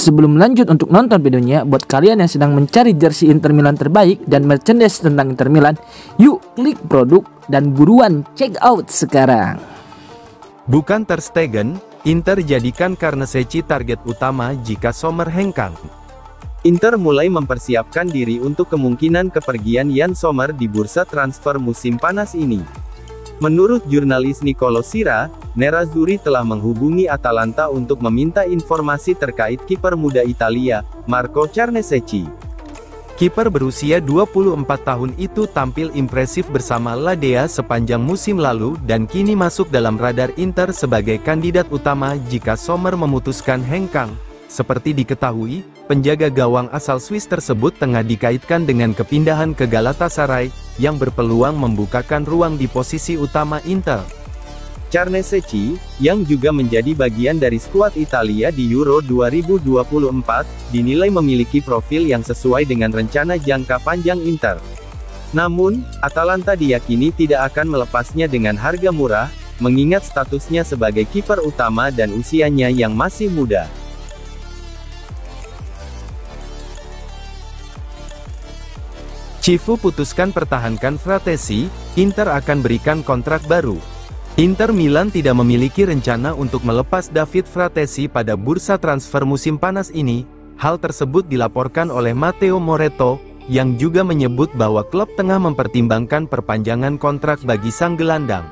Sebelum lanjut untuk nonton videonya, buat kalian yang sedang mencari jersey Inter Milan terbaik dan merchandise tentang Inter Milan, yuk klik produk dan buruan check out sekarang. Bukan Ter Stegen, Inter jadikan Carnesecchi target utama jika Sommer hengkang. Inter mulai mempersiapkan diri untuk kemungkinan kepergian Yann Sommer di bursa transfer musim panas ini. Menurut jurnalis Niccolò Sira, Nerazzurri telah menghubungi Atalanta untuk meminta informasi terkait kiper muda Italia, Marco Carnesecchi. Kiper berusia 24 tahun itu tampil impresif bersama La Dea sepanjang musim lalu dan kini masuk dalam radar Inter sebagai kandidat utama jika Sommer memutuskan hengkang. Seperti diketahui, penjaga gawang asal Swiss tersebut tengah dikaitkan dengan kepindahan ke Galatasaray, yang berpeluang membukakan ruang di posisi utama Inter. Carnesecchi, yang juga menjadi bagian dari skuad Italia di Euro 2024, dinilai memiliki profil yang sesuai dengan rencana jangka panjang Inter. Namun, Atalanta diyakini tidak akan melepasnya dengan harga murah, mengingat statusnya sebagai kiper utama dan usianya yang masih muda. Cifu putuskan pertahankan Fratesi, Inter akan berikan kontrak baru. Inter Milan tidak memiliki rencana untuk melepas David Fratesi pada bursa transfer musim panas ini. Hal tersebut dilaporkan oleh Matteo Moretto, yang juga menyebut bahwa klub tengah mempertimbangkan perpanjangan kontrak bagi sang gelandang.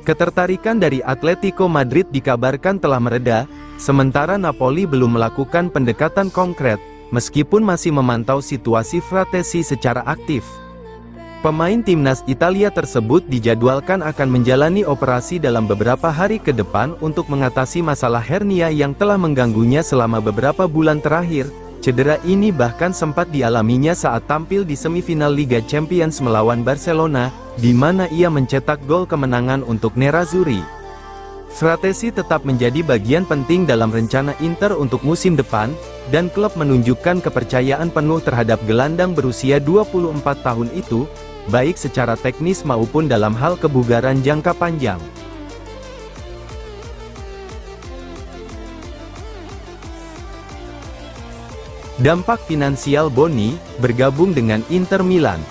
Ketertarikan dari Atletico Madrid dikabarkan telah mereda, sementara Napoli belum melakukan pendekatan konkret, meskipun masih memantau situasi Fratesi secara aktif. Pemain timnas Italia tersebut dijadwalkan akan menjalani operasi dalam beberapa hari ke depan untuk mengatasi masalah hernia yang telah mengganggunya selama beberapa bulan terakhir. Cedera ini bahkan sempat dialaminya saat tampil di semifinal Liga Champions melawan Barcelona, di mana ia mencetak gol kemenangan untuk Nerazzurri. Fratesi tetap menjadi bagian penting dalam rencana Inter untuk musim depan, dan klub menunjukkan kepercayaan penuh terhadap gelandang berusia 24 tahun itu, baik secara teknis maupun dalam hal kebugaran jangka panjang. Dampak finansial Boni, bergabung dengan Inter Milan.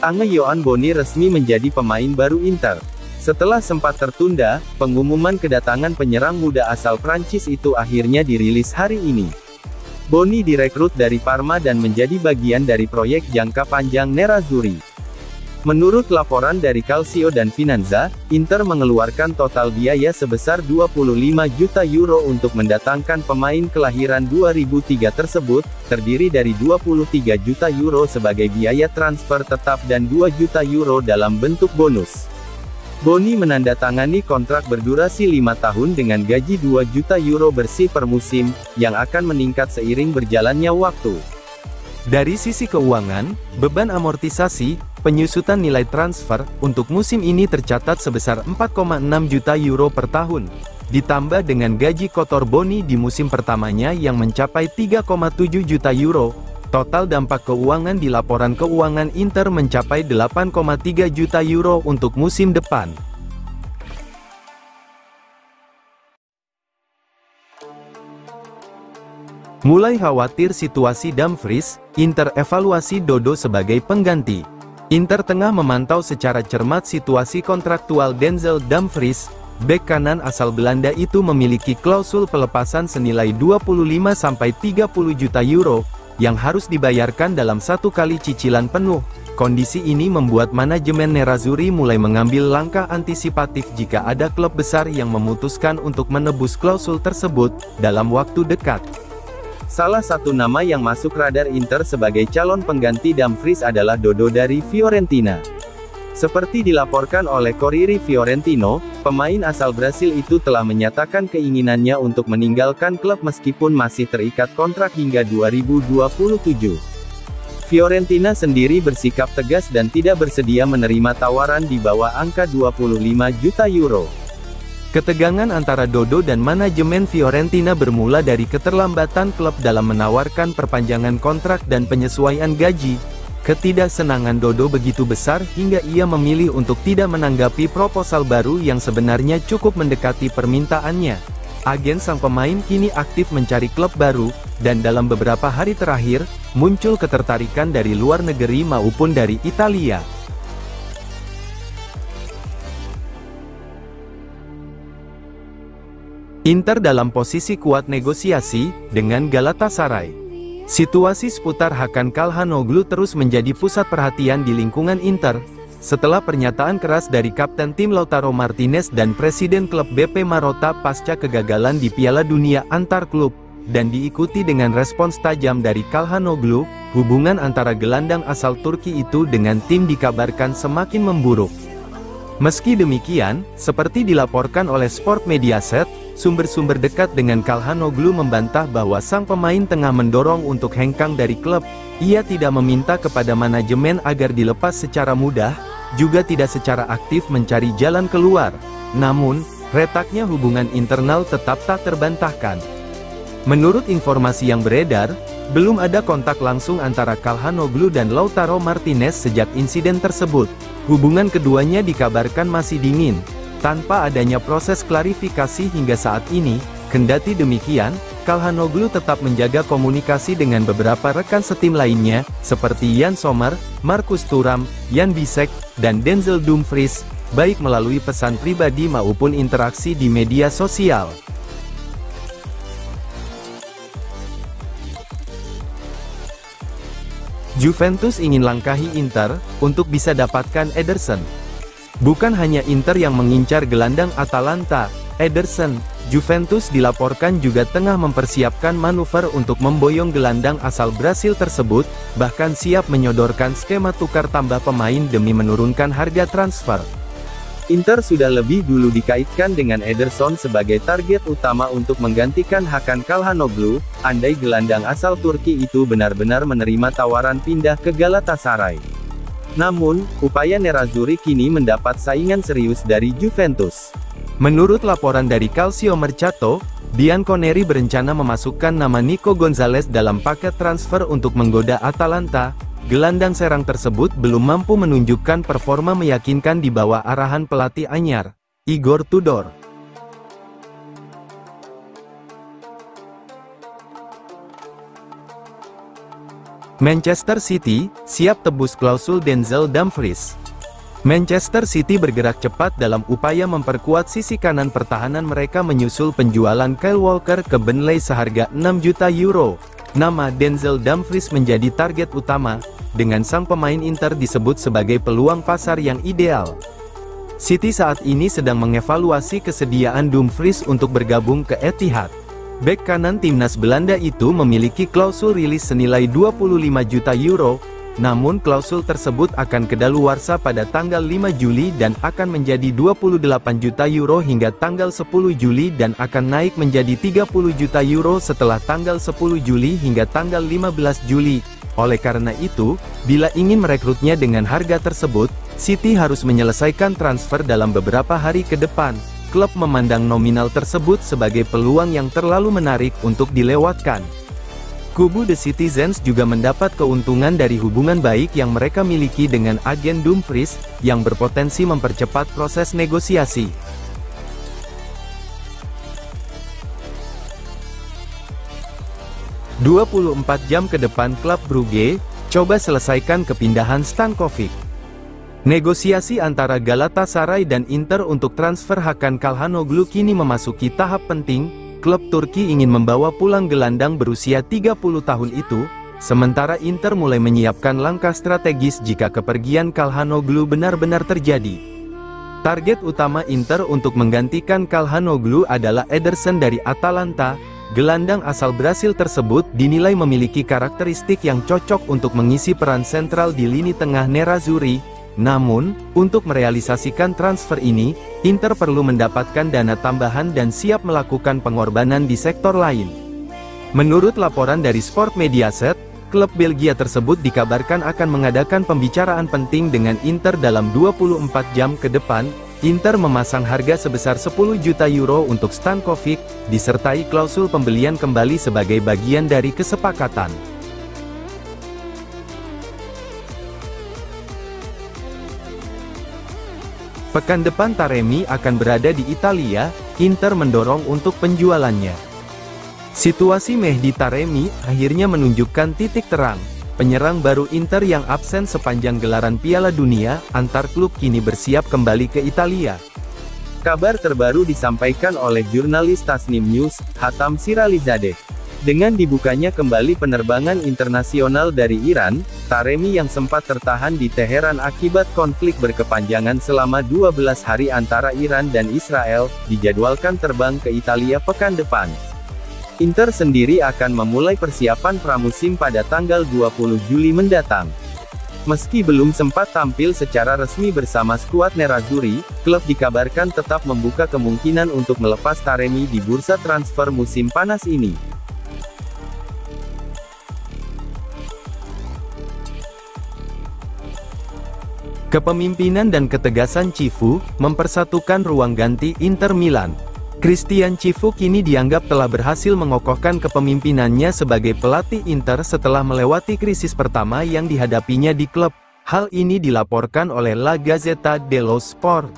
Ange-Yoann Boni resmi menjadi pemain baru Inter. Setelah sempat tertunda, pengumuman kedatangan penyerang muda asal Prancis itu akhirnya dirilis hari ini. Boni direkrut dari Parma dan menjadi bagian dari proyek jangka panjang Nerazzurri. Menurut laporan dari Calcio dan Finanza, Inter mengeluarkan total biaya sebesar 25 juta euro untuk mendatangkan pemain kelahiran 2003 tersebut, terdiri dari 23 juta euro sebagai biaya transfer tetap dan 2 juta euro dalam bentuk bonus. Boni menandatangani kontrak berdurasi 5 tahun dengan gaji 2 juta euro bersih per musim, yang akan meningkat seiring berjalannya waktu. Dari sisi keuangan, beban amortisasi, penyusutan nilai transfer, untuk musim ini tercatat sebesar 4,6 juta euro per tahun. Ditambah dengan gaji kotor Boni di musim pertamanya yang mencapai 3,7 juta euro, total dampak keuangan di laporan keuangan Inter mencapai 8,3 juta euro untuk musim depan. Mulai khawatir situasi Dumfries, Inter evaluasi Dodo sebagai pengganti. Inter tengah memantau secara cermat situasi kontraktual Denzel Dumfries. Bek kanan asal Belanda itu memiliki klausul pelepasan senilai 25-30 juta euro, yang harus dibayarkan dalam 1 kali cicilan penuh. Kondisi ini membuat manajemen Nerazzurri mulai mengambil langkah antisipatif jika ada klub besar yang memutuskan untuk menebus klausul tersebut dalam waktu dekat. Salah satu nama yang masuk radar Inter sebagai calon pengganti Dumfries adalah Dodo dari Fiorentina. Seperti dilaporkan oleh Corriere Fiorentino, pemain asal Brasil itu telah menyatakan keinginannya untuk meninggalkan klub meskipun masih terikat kontrak hingga 2027. Fiorentina sendiri bersikap tegas dan tidak bersedia menerima tawaran di bawah angka 25 juta euro. Ketegangan antara Dodo dan manajemen Fiorentina bermula dari keterlambatan klub dalam menawarkan perpanjangan kontrak dan penyesuaian gaji. Ketidaksenangan Dodo begitu besar hingga ia memilih untuk tidak menanggapi proposal baru yang sebenarnya cukup mendekati permintaannya. Agen sang pemain kini aktif mencari klub baru, dan dalam beberapa hari terakhir, muncul ketertarikan dari luar negeri maupun dari Italia. Inter dalam posisi kuat negosiasi dengan Galatasaray. Situasi seputar Hakan Calhanoglu terus menjadi pusat perhatian di lingkungan Inter, setelah pernyataan keras dari Kapten tim Lautaro Martinez dan Presiden klub BP Marotta pasca kegagalan di Piala Dunia antar klub, dan diikuti dengan respons tajam dari Calhanoglu, hubungan antara gelandang asal Turki itu dengan tim dikabarkan semakin memburuk. Meski demikian, seperti dilaporkan oleh Sport Mediaset, sumber-sumber dekat dengan Calhanoglu membantah bahwa sang pemain tengah mendorong untuk hengkang dari klub. Ia tidak meminta kepada manajemen agar dilepas secara mudah, juga tidak secara aktif mencari jalan keluar. Namun, retaknya hubungan internal tetap tak terbantahkan. Menurut informasi yang beredar, belum ada kontak langsung antara Calhanoglu dan Lautaro Martinez sejak insiden tersebut. Hubungan keduanya dikabarkan masih dingin, tanpa adanya proses klarifikasi hingga saat ini. Kendati demikian, Calhanoglu tetap menjaga komunikasi dengan beberapa rekan setim lainnya, seperti Yann Sommer, Marcus Thuram, Jan Bisek, dan Denzel Dumfries, baik melalui pesan pribadi maupun interaksi di media sosial. Juventus ingin langkahi Inter, untuk bisa dapatkan Ederson. Bukan hanya Inter yang mengincar gelandang Atalanta, Ederson, Juventus dilaporkan juga tengah mempersiapkan manuver untuk memboyong gelandang asal Brasil tersebut, bahkan siap menyodorkan skema tukar tambah pemain demi menurunkan harga transfer. Inter sudah lebih dulu dikaitkan dengan Ederson sebagai target utama untuk menggantikan Hakan Calhanoglu, andai gelandang asal Turki itu benar-benar menerima tawaran pindah ke Galatasaray. Namun, upaya Nerazzurri kini mendapat saingan serius dari Juventus. Menurut laporan dari Calcio Mercato, Bianconeri berencana memasukkan nama Nico Gonzalez dalam paket transfer untuk menggoda Atalanta. Gelandang serang tersebut belum mampu menunjukkan performa meyakinkan di bawah arahan pelatih anyar, Igor Tudor. Manchester City siap tebus klausul Denzel Dumfries. Manchester City bergerak cepat dalam upaya memperkuat sisi kanan pertahanan mereka menyusul penjualan Kyle Walker ke Burnley seharga 6 juta euro. Nama Denzel Dumfries menjadi target utama, dengan sang pemain Inter disebut sebagai peluang pasar yang ideal. City saat ini sedang mengevaluasi kesediaan Dumfries untuk bergabung ke Etihad. Bek kanan timnas Belanda itu memiliki klausul rilis senilai 25 juta euro, namun klausul tersebut akan kedaluarsa pada tanggal 5 Juli dan akan menjadi 28 juta euro hingga tanggal 10 Juli dan akan naik menjadi 30 juta euro setelah tanggal 10 Juli hingga tanggal 15 Juli. Oleh karena itu, bila ingin merekrutnya dengan harga tersebut, City harus menyelesaikan transfer dalam beberapa hari ke depan. Klub memandang nominal tersebut sebagai peluang yang terlalu menarik untuk dilewatkan. Kubu The Citizens juga mendapat keuntungan dari hubungan baik yang mereka miliki dengan agen Dumfries, yang berpotensi mempercepat proses negosiasi. "24 jam ke depan klub Brugge, coba selesaikan kepindahan Stankovic." Negosiasi antara Galatasaray dan Inter untuk transfer Hakan Calhanoglu kini memasuki tahap penting. Klub Turki ingin membawa pulang gelandang berusia 30 tahun itu, sementara Inter mulai menyiapkan langkah strategis jika kepergian Calhanoglu benar-benar terjadi. Target utama Inter untuk menggantikan Calhanoglu adalah Ederson dari Atalanta. Gelandang asal Brasil tersebut dinilai memiliki karakteristik yang cocok untuk mengisi peran sentral di lini tengah Nerazzurri. Namun, untuk merealisasikan transfer ini, Inter perlu mendapatkan dana tambahan dan siap melakukan pengorbanan di sektor lain. Menurut laporan dari Sport Mediaset, klub Belgia tersebut dikabarkan akan mengadakan pembicaraan penting dengan Inter dalam 24 jam ke depan. Inter memasang harga sebesar 10 juta euro untuk Stankovic, disertai klausul pembelian kembali sebagai bagian dari kesepakatan. Pekan depan Taremi akan berada di Italia. Inter mendorong untuk penjualannya. Situasi Mehdi Taremi akhirnya menunjukkan titik terang. Penyerang baru Inter yang absen sepanjang gelaran Piala Dunia antar klub kini bersiap kembali ke Italia. Kabar terbaru disampaikan oleh jurnalis Tasnim News, Hatam Siralizadeh. Dengan dibukanya kembali penerbangan internasional dari Iran, Taremi yang sempat tertahan di Teheran akibat konflik berkepanjangan selama 12 hari antara Iran dan Israel, dijadwalkan terbang ke Italia pekan depan. Inter sendiri akan memulai persiapan pramusim pada tanggal 20 Juli mendatang. Meski belum sempat tampil secara resmi bersama skuad Nerazzurri, klub dikabarkan tetap membuka kemungkinan untuk melepas Taremi di bursa transfer musim panas ini. Kepemimpinan dan ketegasan Cifu mempersatukan ruang ganti Inter Milan. Christian Cifu kini dianggap telah berhasil mengokohkan kepemimpinannya sebagai pelatih Inter setelah melewati krisis pertama yang dihadapinya di klub. Hal ini dilaporkan oleh La Gazzetta dello Sport.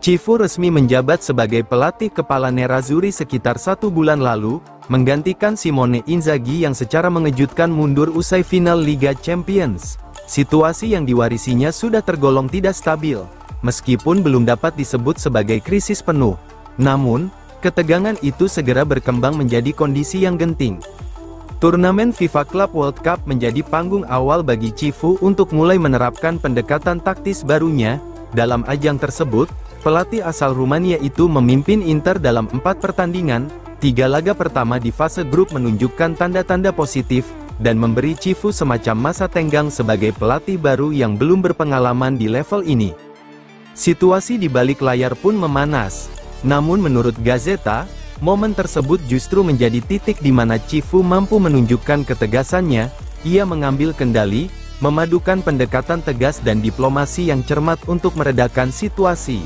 Cifu resmi menjabat sebagai pelatih kepala Nerazzurri sekitar 1 bulan lalu, menggantikan Simone Inzaghi yang secara mengejutkan mundur usai final Liga Champions. Situasi yang diwarisinya sudah tergolong tidak stabil, meskipun belum dapat disebut sebagai krisis penuh. Namun, ketegangan itu segera berkembang menjadi kondisi yang genting. Turnamen FIFA Club World Cup menjadi panggung awal bagi Cifu untuk mulai menerapkan pendekatan taktis barunya. Dalam ajang tersebut, pelatih asal Rumania itu memimpin Inter dalam 4 pertandingan, 3 laga pertama di fase grup menunjukkan tanda-tanda positif, dan memberi Cifu semacam masa tenggang sebagai pelatih baru yang belum berpengalaman di level ini. Situasi di balik layar pun memanas. Namun menurut Gazzetta, momen tersebut justru menjadi titik di mana Cifu mampu menunjukkan ketegasannya. Ia mengambil kendali, memadukan pendekatan tegas dan diplomasi yang cermat untuk meredakan situasi.